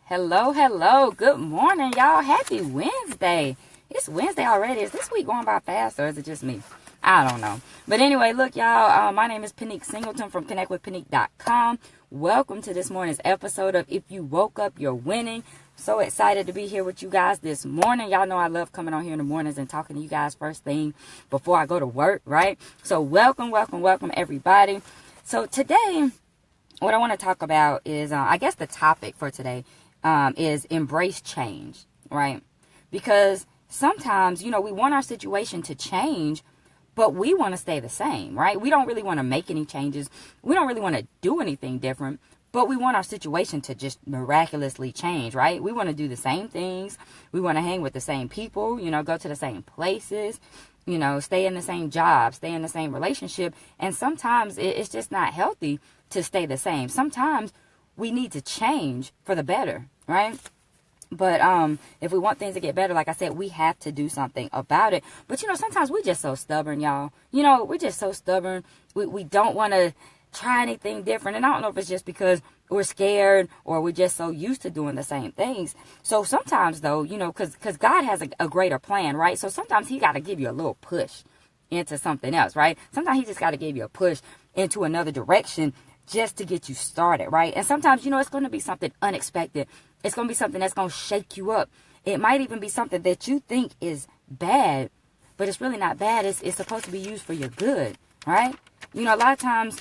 Hello, hello. Good morning, y'all. Happy Wednesday. It's Wednesday already. Is this week going by fast or is it just me? I don't know. But anyway, look, y'all. My name is Pinique Singleton from connectwithpinique.com. Welcome to this morning's episode of If You Woke Up, You're Winning. So excited to be here with you guys this morning. Y'all know I love coming on here in the mornings and talking to you guys first thing before I go to work, right? So welcome, everybody. So today, what I want to talk about is, I guess the topic for today is embrace change, right? Because sometimes, we want our situation to change, but we want to stay the same, right? We don't really want to make any changes. We don't really want to do anything different, but we want our situation to just miraculously change, right? We want to do the same things. We want to hang with the same people, go to the same places, stay in the same job, stay in the same relationship. And sometimes it's just not healthy to stay the same. Sometimes we need to change for the better, right? But if we want things to get better, like I said, we have to do something about it. But, sometimes we're just so stubborn, y'all. We're just so stubborn. We don't want to try anything different. And I don't know if it's just because we're scared or we're just so used to doing the same things. So sometimes, though, because God has a greater plan, right? So sometimes he got to give you a little push into something else, right? Sometimes he just got to give you a push into another direction just to get you started, right? And sometimes, it's going to be something unexpected. It's going to be something that's going to shake you up. It might even be something that you think is bad, but it's really not bad. It's supposed to be used for your good, right? A lot of times,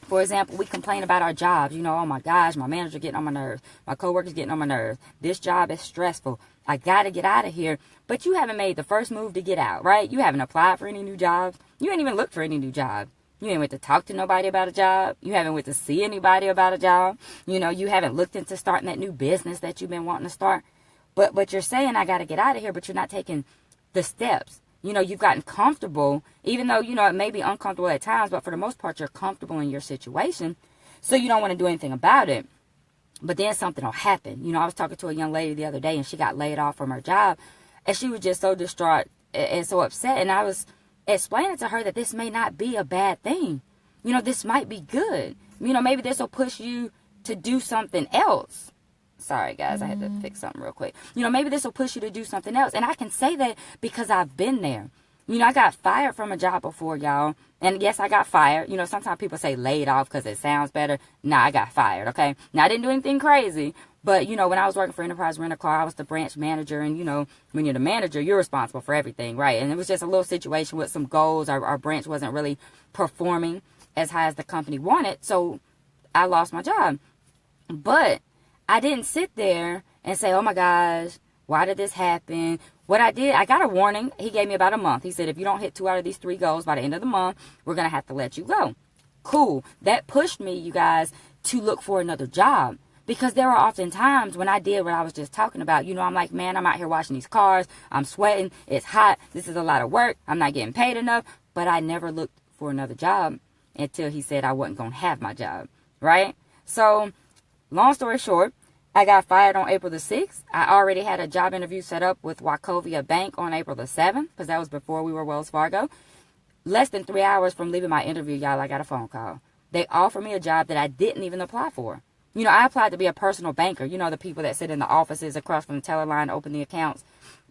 for example, we complain about our jobs. Oh my gosh, my manager getting on my nerves. My coworkers getting on my nerves. This job is stressful. I got to get out of here. But you haven't made the first move to get out, right? You haven't applied for any new jobs. You ain't even looked for any new jobs. You ain't went to talk to nobody about a job. You haven't went to see anybody about a job. You haven't looked into starting that new business that you've been wanting to start. But you're saying, I got to get out of here, but you're not taking the steps. You've gotten comfortable, even though, it may be uncomfortable at times, but for the most part, you're comfortable in your situation. So you don't want to do anything about it. But then something will happen. I was talking to a young lady the other day and she got laid off from her job and she was just so distraught and so upset. And I was explaining to her that this may not be a bad thing. This might be good. Maybe this will push you to do something else. Sorry, guys, I had to fix something real quick. Maybe this will push you to do something else. And I can say that because I've been there. I got fired from a job before, y'all. And yes, I got fired. Sometimes people say laid off because it sounds better. Nah, I got fired, okay? Now, I didn't do anything crazy. But, when I was working for Enterprise Rent-A-Car, I was the branch manager. And, when you're the manager, you're responsible for everything, right? And it was just a little situation with some goals. Our branch wasn't really performing as high as the company wanted. So I lost my job. But I didn't sit there and say, oh, my gosh, why did this happen? What I did, I got a warning. He gave me about a month. He said, if you don't hit 2 out of these 3 goals by the end of the month, we're going to have to let you go. Cool. That pushed me, you guys, to look for another job. Because there are often times when I did what I was just talking about. I'm like, man, I'm out here washing these cars. I'm sweating. It's hot. This is a lot of work. I'm not getting paid enough. But I never looked for another job until he said I wasn't going to have my job. Right? So, long story short, I got fired on April the 6th. I already had a job interview set up with Wachovia Bank on April the 7th. Because that was before we were Wells Fargo. Less than 3 hours from leaving my interview, y'all, I got a phone call. They offered me a job that I didn't even apply for. I applied to be a personal banker. The people that sit in the offices across from the teller line to open the accounts.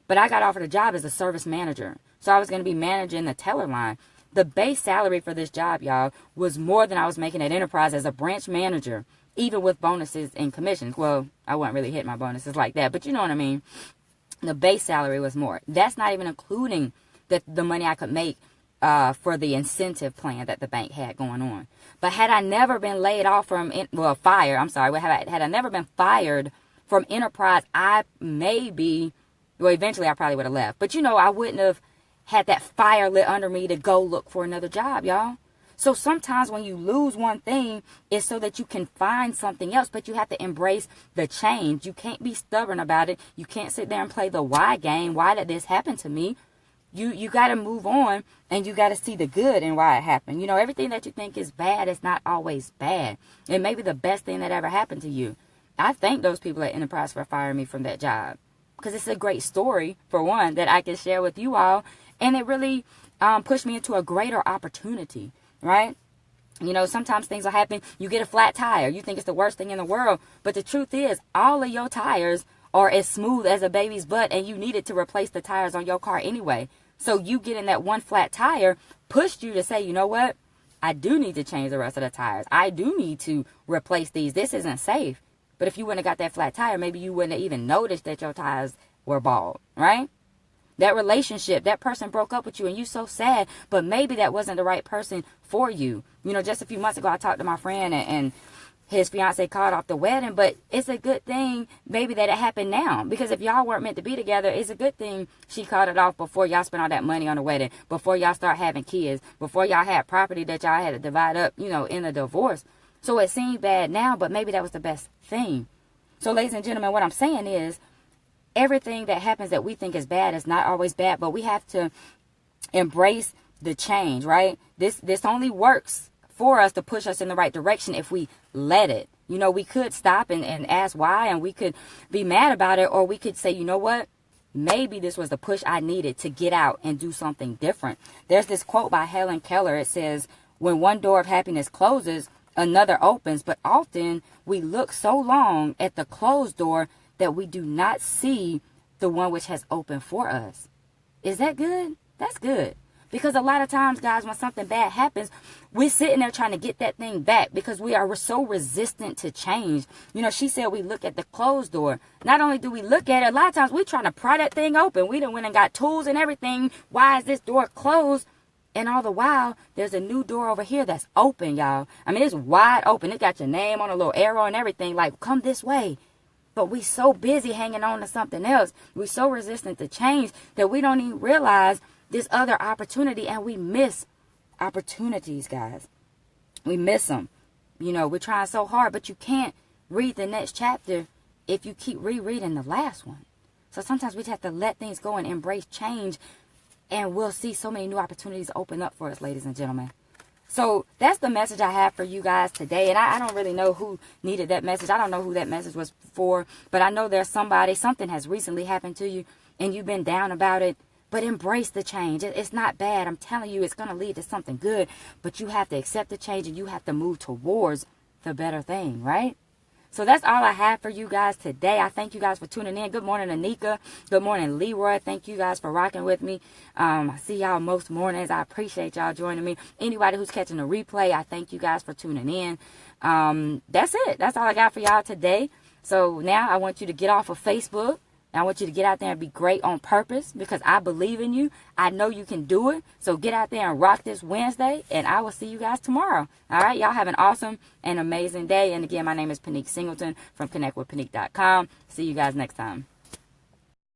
But I got offered a job as a service manager. So I was going to be managing the teller line. The base salary for this job, y'all, was more than I was making at Enterprise as a branch manager, even with bonuses and commissions. Well, I wasn't really hitting my bonuses like that, but you know what I mean. The base salary was more. That's not even including the money I could make for the incentive plan that the bank had going on. But had I never been laid off had I never been fired from Enterprise, eventually I probably would have left. But I wouldn't have had that fire lit under me to go look for another job, y'all. So sometimes when you lose one thing, it's so that you can find something else, but you have to embrace the change. You can't be stubborn about it. You can't sit there and play the why game. Why did this happen to me? You got to move on and you got to see the good in why it happened. Everything that you think is bad is not always bad. It may be the best thing that ever happened to you. I thank those people at Enterprise for firing me from that job because it's a great story, for one, that I can share with you all. And it really pushed me into a greater opportunity, right? You know, sometimes things will happen. You get a flat tire. You think it's the worst thing in the world. But the truth is, all of your tires are as smooth as a baby's butt, and you needed to replace the tires on your car anyway. So you getting that one flat tire pushed you to say, you know what? I do need to change the rest of the tires. I do need to replace these. This isn't safe. But if you wouldn't have got that flat tire, maybe you wouldn't have even noticed that your tires were bald, right? That relationship, that person broke up with you and you so sad, but maybe that wasn't the right person for you. You know, just a few months ago, I talked to my friend and his fiance called off the wedding, but it's a good thing maybe that it happened now, because if y'all weren't meant to be together, it's a good thing she called it off before y'all spent all that money on the wedding, before y'all start having kids, before y'all had property that y'all had to divide up, you know, in a divorce. So it seemed bad now, but maybe that was the best thing. So ladies and gentlemen, what I'm saying is, everything that happens that we think is bad is not always bad, but we have to embrace the change, right? This only works for us to push us in the right direction if we let it. You know, we could stop and ask why, and we could be mad about it, or we could say, you know what? Maybe this was the push I needed to get out and do something different. There's this quote by Helen Keller. It says, when one door of happiness closes, another opens, but often we look so long at the closed door that we do not see the one which has opened for us. Is that good? That's good. Because a lot of times, guys, when something bad happens, we're sitting there trying to get that thing back because we're so resistant to change. You know, she said we look at the closed door. Not only do we look at it, a lot of times we're trying to pry that thing open. We done went and got tools and everything. Why is this door closed? And all the while, there's a new door over here that's open, y'all. I mean, it's wide open. It got your name on a little arrow and everything. Like, come this way. But we so busy hanging on to something else. We're so resistant to change that we don't even realize this other opportunity, and we miss opportunities, guys. We miss them. You know, we're trying so hard, but you can't read the next chapter if you keep rereading the last one. So sometimes we just have to let things go and embrace change, and we'll see so many new opportunities open up for us, ladies and gentlemen. So that's the message I have for you guys today. And I don't really know who needed that message. I don't know who that message was for. But I know there's something has recently happened to you and you've been down about it. But embrace the change. It's not bad. I'm telling you, it's going to lead to something good. But you have to accept the change and you have to move towards the better thing, right? So that's all I have for you guys today. I thank you guys for tuning in. Good morning, Anika. Good morning, Leroy. Thank you guys for rocking with me. I see y'all most mornings. I appreciate y'all joining me. Anybody who's catching the replay, I thank you guys for tuning in. That's it. That's all I got for y'all today. So now I want you to get off of Facebook. I want you to get out there and be great on purpose because I believe in you. I know you can do it. So get out there and rock this Wednesday, and I will see you guys tomorrow. All right, y'all have an awesome and amazing day. And again, my name is Pinique Singleton from connectwithpinique.com. See you guys next time.